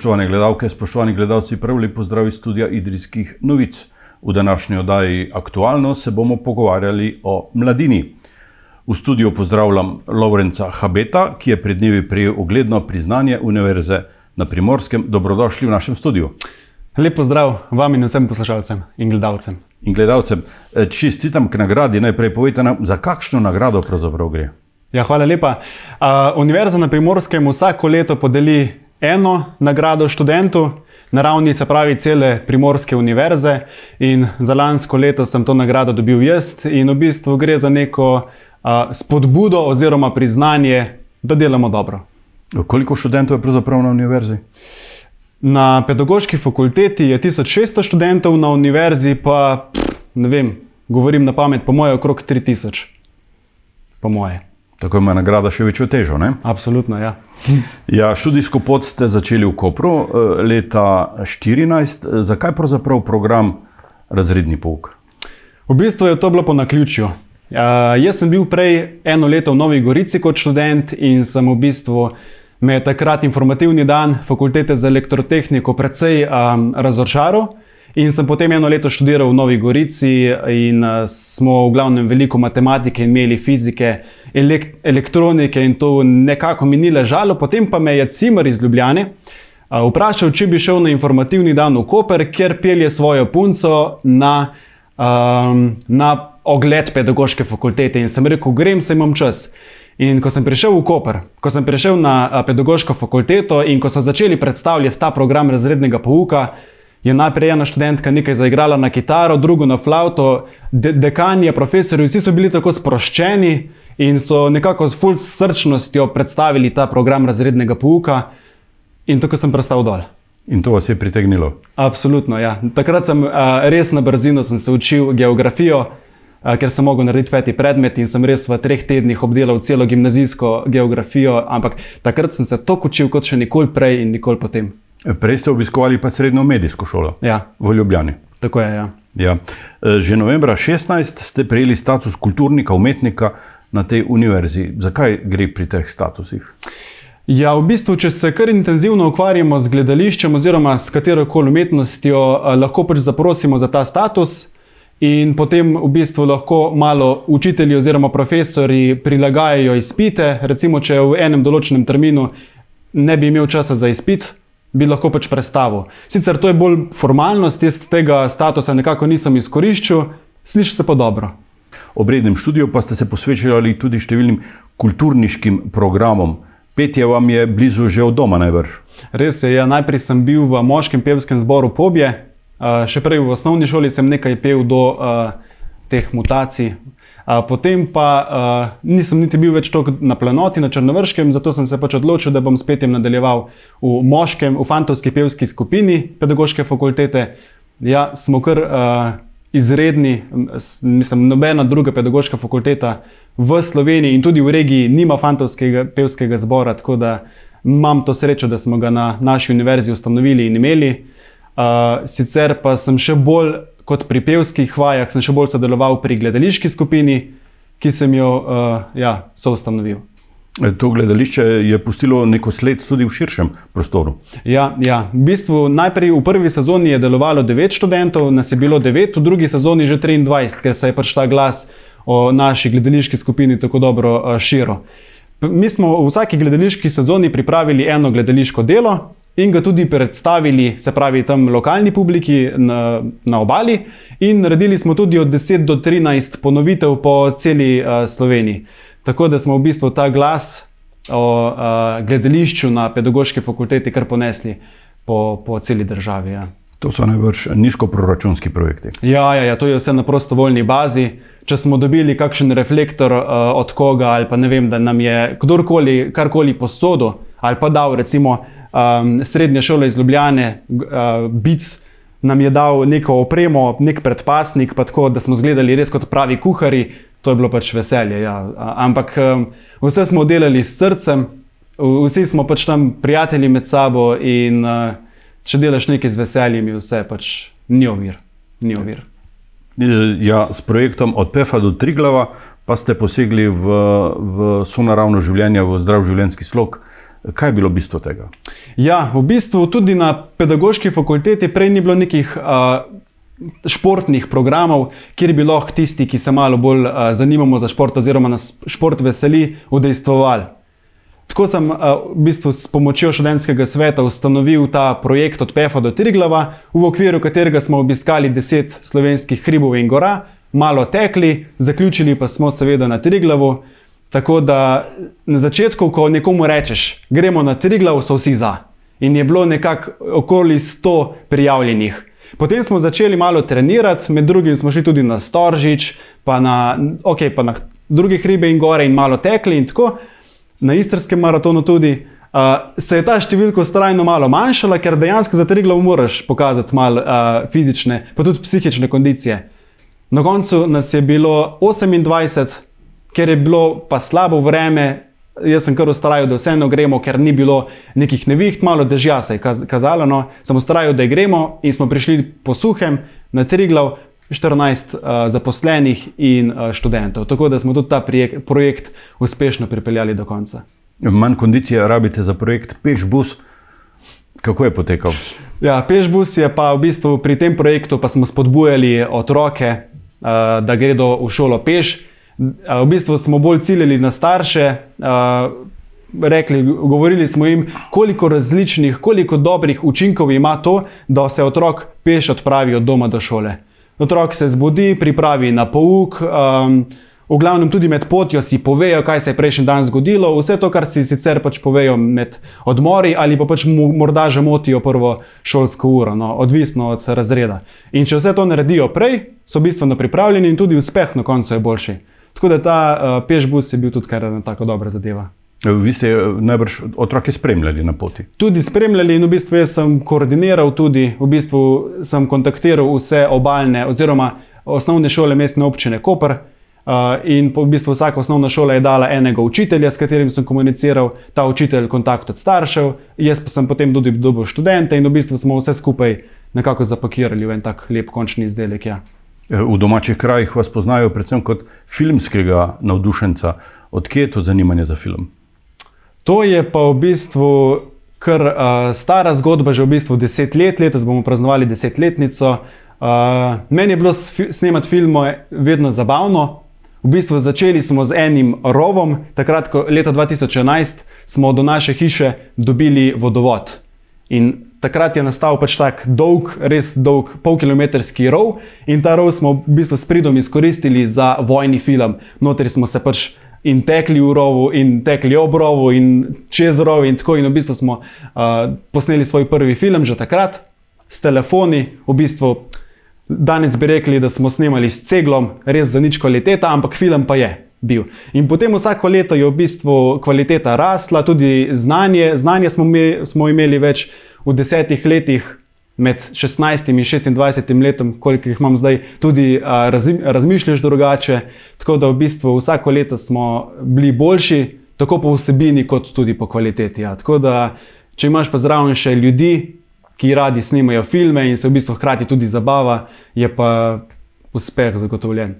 Spoštovane gledalke, spoštovani gledalci, prav lep pozdrav iz studia Idrijskih novic. V današnji oddaji Aktualno se bomo pogovarjali o mladini. V studiu pozdravljam Lovrenca Habeta, ki je pred dnevi prejel ugledno priznanje Univerze na Primorskem. Dobrodošli v našem studiu. Lep pozdrav vam in vsem poslušalcem in gledalcem. Čestitam k nagradi. Najprej povejte nam, za kakšno nagrado pravzaprav gre? Ja, hvala lepa. Univerza na Primorskem vsako leto podeli eno nagrado študentu na ravni, se pravi, cele Primorske univerze, in za lansko leto sem to nagrado dobil jaz in v bistvu gre za neko spodbudo oziroma priznanje, da delamo dobro. Koliko študentov je pravzaprav na univerzi? Na pedagoški fakulteti je 1600 študentov, na univerzi pa, ne vem, govorim na pamet, po moje okrog 3000. Po moje. Tako ima nagrada še večjo težo, ne? Absolutno, ja. Ja, študijsko pot ste začeli v Kopru leta 2014. Zakaj pravzaprav program razredni pouk? V bistvu je to bilo po naključju. Jaz sem bil prej eno leto v Novi Gorici kot študent in sem v bistvu me je takrat informativni dan Fakultete za elektrotehniko precej razočaral. In sem potem eno leto študiral v Novi Gorici in smo v glavnem veliko matematike imeli, fizike, elektronike in to nekako mi ni ležalo. Potem pa me je Cimer iz Ljubljane vprašal, če bi šel na informativni dan v Koper, kjer pelje svojo punco na ogled pedagoške fakultete. In sem rekel, grem, saj imam čas. In ko sem prišel v Koper, ko sem prišel na pedagoško fakulteto in ko so začeli predstavljati ta program razrednega pouka, je najprej ena študentka nekaj zaigrala na kitaro, drugo na flavto, dekanje, profesorji, vsi so bili tako sproščeni in so nekako s ful srčnostjo predstavili ta program razrednega pouka in tako sem prestal dol. In to vas je pritegnilo? Absolutno, ja. Takrat sem res na brzino sem se učil geografijo, ker sem mogel narediti 5. predmet in sem res v 3 tednih obdelal celo gimnazijsko geografijo, ampak takrat sem se toliko učil kot še nikoli prej in nikoli potem. Prej ste obiskovali pa srednjo medijsko šolo, ja, v Ljubljani. Tako je, ja. Ja. Že novembra 2016 ste prejeli status kulturnika, umetnika na tej univerzi. Zakaj gre pri teh statusih? Ja, v bistvu, če se kar intenzivno ukvarjamo z gledališčem oziroma s katerokoli umetnostjo, lahko pač zaprosimo za ta status in potem v bistvu lahko malo učitelji oziroma profesori prilagajajo izpite. Recimo, če v enem določenem terminu ne bi imel časa za izpit, bi lahko pač prestavil. Sicer to je bolj formalnost, jaz tega statusa nekako nisem izkoriščil, sliši se pa dobro. Ob rednem študiju pa ste se posvečali tudi številnim kulturniškim programom. Petje vam je blizu že od doma najbrž. Res je, ja, najprej sem bil v moškem pevskem zboru Pobje, še prej v osnovni šoli sem nekaj pel do teh mutacij. Potem pa nisem niti bil več toliko na Planoti, na Črnovrškem, zato sem se pač odločil, da bom s petjem nadaljeval v fantovski pevski skupini pedagoške fakultete. Ja, smo kar izredni, mislim, nobena druga pedagoška fakulteta v Sloveniji in tudi v regiji nima fantovskega pevskega zbora, tako da imam to srečo, da smo ga na naši univerzi ustanovili in imeli. Sicer pa sem še bolj kot pri pevskih vajah, sem še bolj sodeloval pri gledališki skupini, ki sem jo soustanovil. To gledališče je pustilo neko sled tudi v širšem prostoru. Ja, v bistvu najprej v prvi sezoni je delovalo 9 študentov, nas je bilo 9, v drugi sezoni že 23, ker se je pač ta glas o naši gledališki skupini tako dobro širil. Mi smo v vsaki gledališki sezoni pripravili eno gledališko delo in ga tudi predstavili, se pravi tam lokalni publiki na obali, in naredili smo tudi od 10 do 13 ponovitev po celi Sloveniji. Tako da smo v bistvu ta glas o gledališču na pedagoški fakulteti kar ponesli po celi državi. Ja. To so najbrž nizkoproračunski projekti. Ja, to je vse na prostovoljni bazi. Če smo dobili kakšen reflektor od koga ali pa ne vem, da nam je kdorkoli karkoli posodil ali pa dal, recimo srednja šola iz Ljubljane, BIC, nam je dal neko opremo, nek predpasnik, pa tako, da smo izgledali res kot pravi kuharji, to je bilo pač veselje. Ja. Ampak vse smo delali s srcem, vsi smo pač tam prijatelji med sabo in če delaš nekaj z veseljem, vse pač ni ovir. Ja, s projektom Od Pefa do Triglava pa ste posegli v sonaravno življenje, v zdrav življenjski slog. Kaj je bilo bistvo tega? Ja, v bistvu tudi na pedagoški fakulteti prej ni bilo nekih športnih programov, kjer bi lahko tisti, ki se malo bolj zanimamo za šport oziroma nas šport veseli, udejstvovali. Tako sem v bistvu s pomočjo študentskega sveta ustanovil ta projekt Od Pefa do Triglava, v okviru katerega smo obiskali 10 slovenskih hribov in gora, malo tekli, zaključili pa smo seveda na Triglavu. Tako da na začetku, ko nekomu rečeš, gremo na Triglav, so vsi za. In je bilo nekako okoli 100 prijavljenih. Potem smo začeli malo trenirati, med drugim smo šli tudi na Storžič, pa na druge hribe in gore in malo tekli in tako. Na istrskem maratonu tudi. Se je ta številka vztrajno malo manjšala, ker dejansko za Triglav moraš pokazati malo fizične, pa tudi psihične kondicije. Na koncu nas je bilo 28, ker je bilo pa slabo vreme, jaz sem kar vztrajal, da vseeno gremo, ker ni bilo nekih neviht, malo dežja se je kazalo, no. Sem vztrajal, da gremo in smo prišli po suhem na Triglav, 14 zaposlenih in študentov. Tako da smo tudi ta projekt uspešno pripeljali do konca. Manj kondicije rabite za projekt Pešbus. Kako je potekal? Ja, Pešbus je pa v bistvu pri tem projektu pa smo spodbujali otroke, da gredo v šolo peš. V bistvu smo bolj ciljali na starše, govorili smo jim, koliko različnih, koliko dobrih učinkov ima to, da se otrok peš odpravi od doma do šole. Otrok se zbudi, pripravi na pouk, v glavnem tudi med potjo si povejo, kaj se je prejšnji dan zgodilo, vse to, kar si sicer pač povejo med odmori ali pa pač morda že motijo prvo šolsko uro, no, odvisno od razreda. In če vse to naredijo prej, so bistveno pripravljeni in tudi uspeh na koncu je boljši. Tako da ta Pešbus je bil tudi kar tako dobra zadeva. Vi ste najbrž otroke spremljali na poti? Tudi spremljali in v bistvu jaz sem koordiniral tudi, v bistvu sem kontaktiral vse obalne oziroma osnovne šole mestne občine Koper in v bistvu vsaka osnovna šola je dala enega učitelja, s katerim sem komuniciral, ta učitelj kontakt od staršev, jaz pa sem potem tudi dobil študente in v bistvu smo vse skupaj nekako zapakirali v en tak lep končni izdelek, ja. V domačih krajih vas poznajo predvsem kot filmskega navdušenca. Odkje je to zanimanje za film? To je pa v bistvu kar stara zgodba, že v bistvu 10 let, letos bomo praznovali 10-letnico. Meni je bilo snemati filme vedno zabavno. V bistvu začeli smo z enim rovom, takrat, ko leta 2011 smo do naše hiše dobili vodovod. In takrat je nastal pač tak dolg, res dolg, polkilometrski rov in ta rov smo v bistvu s pridom izkoristili za vojni film. Notri smo se pač in tekli v rovu in tekli ob rovu in čez rov in tako in v bistvu smo posneli svoj prvi film že takrat s telefoni, v bistvu danes bi rekli, da smo snemali s ceglom, res za nič kvaliteta, ampak film pa je bil. In potem vsako leto je v bistvu kvaliteta rasla, tudi znanje smo imeli več v 10 letih, med 16 in 26 letom, koliko jih imam zdaj, tudi razmišljaš drugače, tako da v bistvu vsako leto smo bili boljši, tako po vsebini kot tudi po kvaliteti. Ja. Tako da, če imaš pa zraven še ljudi, ki radi snimajo filme in se v bistvu hkrati tudi zabava, je pa uspeh zagotovljen.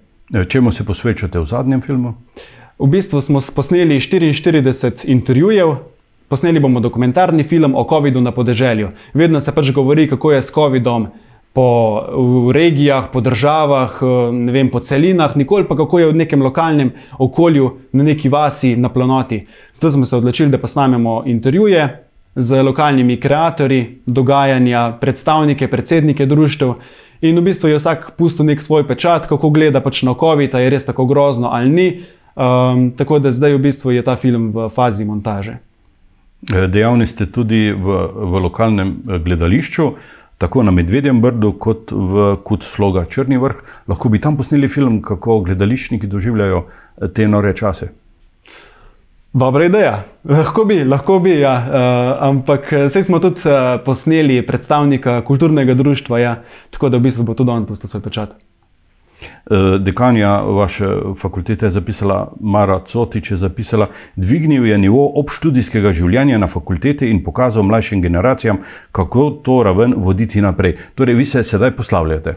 Čemu se posvečate v zadnjem filmu? V bistvu smo posneli 44 intervjujev. Posneli bomo dokumentarni film o covidu na podeželju. Vedno se pač govori, kako je s covidom v regijah, po državah, ne vem, po celinah, nikoli pa kako je v nekem lokalnem okolju, na neki vasi, na planoti. Zato smo se odločili, da posnamemo intervjuje z lokalnimi kreatorji, dogajanja, predstavnike, predsednike društev in v bistvu je vsak pustil nek svoj pečat, kako gleda pač na covid, je res tako grozno ali ni. Tako da zdaj v bistvu je ta film v fazi montaže. Dejavni ste tudi v lokalnem gledališču, tako na Medvedjem Brdu kot v KUC Sloga Črni Vrh. Lahko bi tam posneli film, kako gledališčniki doživljajo te nore čase? Dobra ideja. Lahko bi, ja. Ampak saj smo tudi posneli predstavnika kulturnega društva, ja. Tako da v bistvu bo tudi on pustil svoj pečat. Dekanja vaše fakultete je zapisala, Mara Cotič je zapisala, dvignil je nivo obštudijskega življenja na fakulteti in pokazal mlajšim generacijam, kako to raven voditi naprej. Torej, vi se sedaj poslavljate.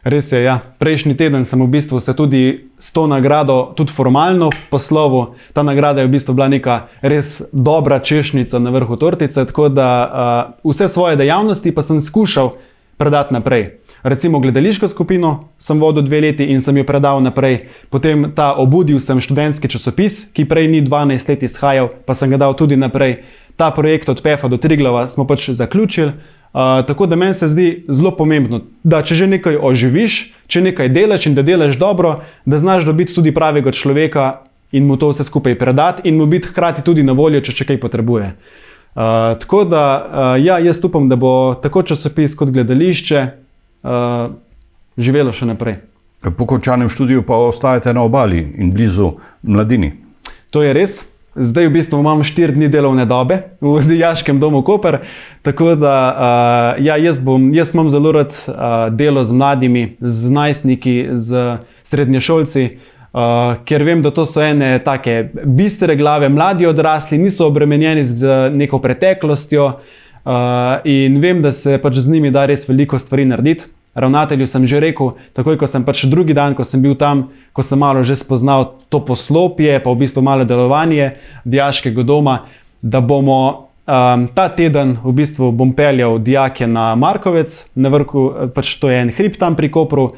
Res je, ja. Prejšnji teden sem v bistvu se tudi s to nagrado tudi formalno poslovil. Ta nagrada je v bistvu bila neka res dobra češnjica na vrhu tortice, tako da vse svoje dejavnosti pa sem skušal predati naprej. Recimo gledališko skupino sem vodil 2 leti in sem jo predal naprej. Potem obudil sem študentski časopis, ki prej ni 12 let izhajal, pa sem ga dal tudi naprej. Ta projekt od Pefa do Triglava smo pač zaključili. Tako da meni se zdi zelo pomembno, da če že nekaj oživiš, če nekaj delaš in da delaš dobro, da znaš dobiti tudi pravega človeka in mu to vse skupaj predati in mu biti hkrati tudi na voljo, če kaj potrebuje. Tako da, ja, jaz upam, da bo tako časopis kot gledališče živelo še naprej. Po končanem študiju pa ostajate na obali in blizu Mladini. To je res. Zdaj v bistvu imam 4 dni delovne dobe v Dijaškem domu Koper, tako da ja, jaz imam zelo rad delo z mladimi, z najstniki, z srednješolci, ker vem, da to so ene take bistre glave, mladi odrasli, niso obremenjeni z neko preteklostjo in vem, da se pač z njimi da res veliko stvari narediti. Ravnatelju sem že rekel, takoj ko sem pač drugi dan, ko sem bil tam, ko sem malo že spoznal to poslopje, pa v bistvu malo delovanje Dijaškega doma, da bomo ta teden v bistvu bom peljal dijake na Markovec, na vrhu, pač to je en hrib tam pri Kopru,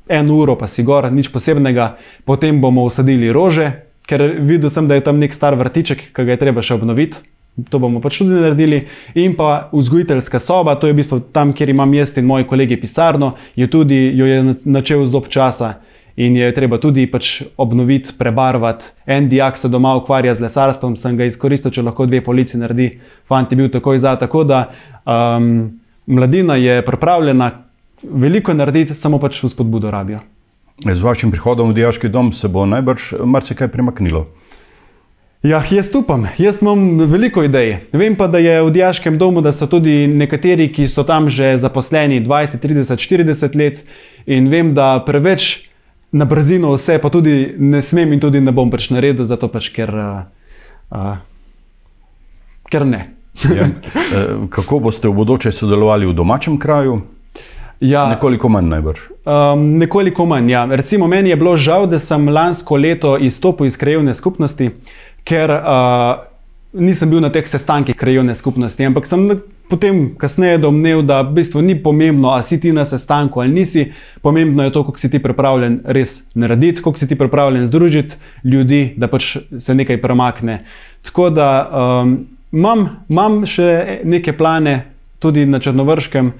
1 uro pa si gor, nič posebnega, potem bomo usadili rože, ker videl sem, da je tam nek star vrtiček, ki ga je treba še obnoviti. To bomo pač tudi naredili. In pa vzgojiteljska soba, to je v bistvu tam, kjer imam jaz in moji kolegi pisarno, jo je načel z časa in je treba tudi pač obnoviti, prebarvati. En dijak se doma ukvarja z lesarstvom, sem ga izkoristil, če lahko 2 polici naredi. Fant je bil takoj za, tako da Mladina je pripravljena veliko narediti, samo pač vzpodbudo rabijo. Z vašim prihodom v Dijaški dom se bo najbrž marsikaj premaknilo. Ja, jaz upam. Jaz imam veliko idej. Vem pa, da je v Dijaškem domu, da so tudi nekateri, ki so tam že zaposleni 20, 30, 40 let in vem, da preveč na brzino vse pa tudi ne smem in tudi ne bom pač naredil, zato pač ker ne. Ja. Kako boste v bodoče sodelovali v domačem kraju? Ja, nekoliko manj najbrž. Nekoliko manj, ja. Recimo meni je bilo žal, da sem lansko leto izstopil iz krajevne skupnosti, ker nisem bil na teh sestankih krajevne skupnosti, ampak sem potem kasneje domnev, da v bistvu ni pomembno, a si ti na sestanku ali nisi, pomembno je to, koliko si ti pripravljen res narediti, koliko si ti pripravljen združiti ljudi, da pač se nekaj premakne. Tako da imam še neke plane tudi na Črnovrškem,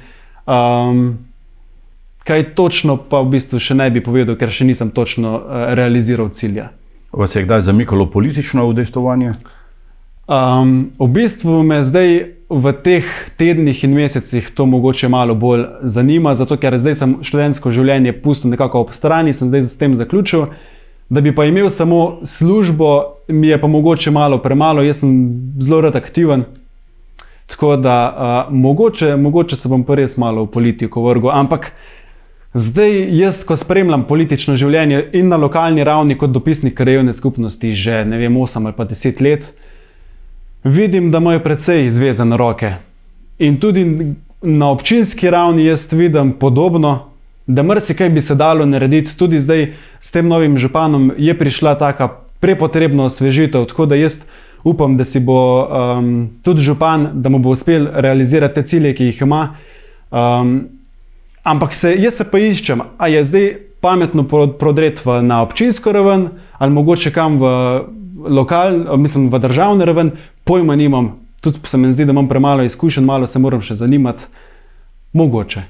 kaj točno pa v bistvu še ne bi povedal, ker še nisem točno realiziral cilja. Vas je kdaj zamikalo politično udejstvovanje? V bistvu me zdaj v teh tednih in mesecih to mogoče malo bolj zanima, zato ker zdaj sem študentsko življenje pustil nekako ob strani, sem zdaj s tem zaključil. Da bi pa imel samo službo, mi je pa mogoče malo premalo, jaz sem zelo rad aktiven. Tako da mogoče se bom pa res malo v politiko vrgel, ampak zdaj jaz, ko spremljam politično življenje in na lokalni ravni kot dopisnik krajevne skupnosti že, ne vem, 8 ali pa 10 let, vidim, da imajo precej zvezane roke. In tudi na občinski ravni jaz vidim podobno, da marsikaj bi se dalo narediti. Tudi zdaj s tem novim županom je prišla taka prepotrebna osvežitev, tako da jaz upam, da si bo tudi župan, da mu bo uspel realizirati te cilje, ki jih ima. Ampak jaz se pa iščem, a je zdaj pametno prodreti na občinsko raven ali mogoče kam v državno raven, pojma nimam. Tudi se mi zdi, da imam premalo izkušenj, malo se moram še zanimati. Mogoče.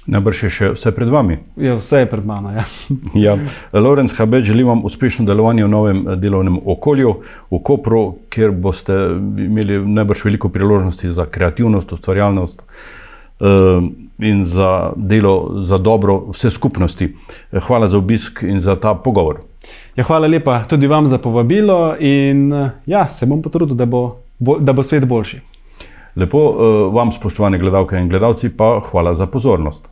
Najbrž je še vse pred vami. Ja, vse je pred mano, ja. Ja. Lovrenc Habet, želim vam uspešno delovanje v novem delovnem okolju v Kopru, kjer boste imeli najbrž veliko priložnosti za kreativnost, ustvarjalnost in za delo za dobro vse skupnosti. Hvala za obisk in za ta pogovor. Ja, hvala lepa tudi vam za povabilo in ja, se bom potrudil, da bo svet boljši. Lepo, vam spoštovane gledalke in gledalci pa hvala za pozornost.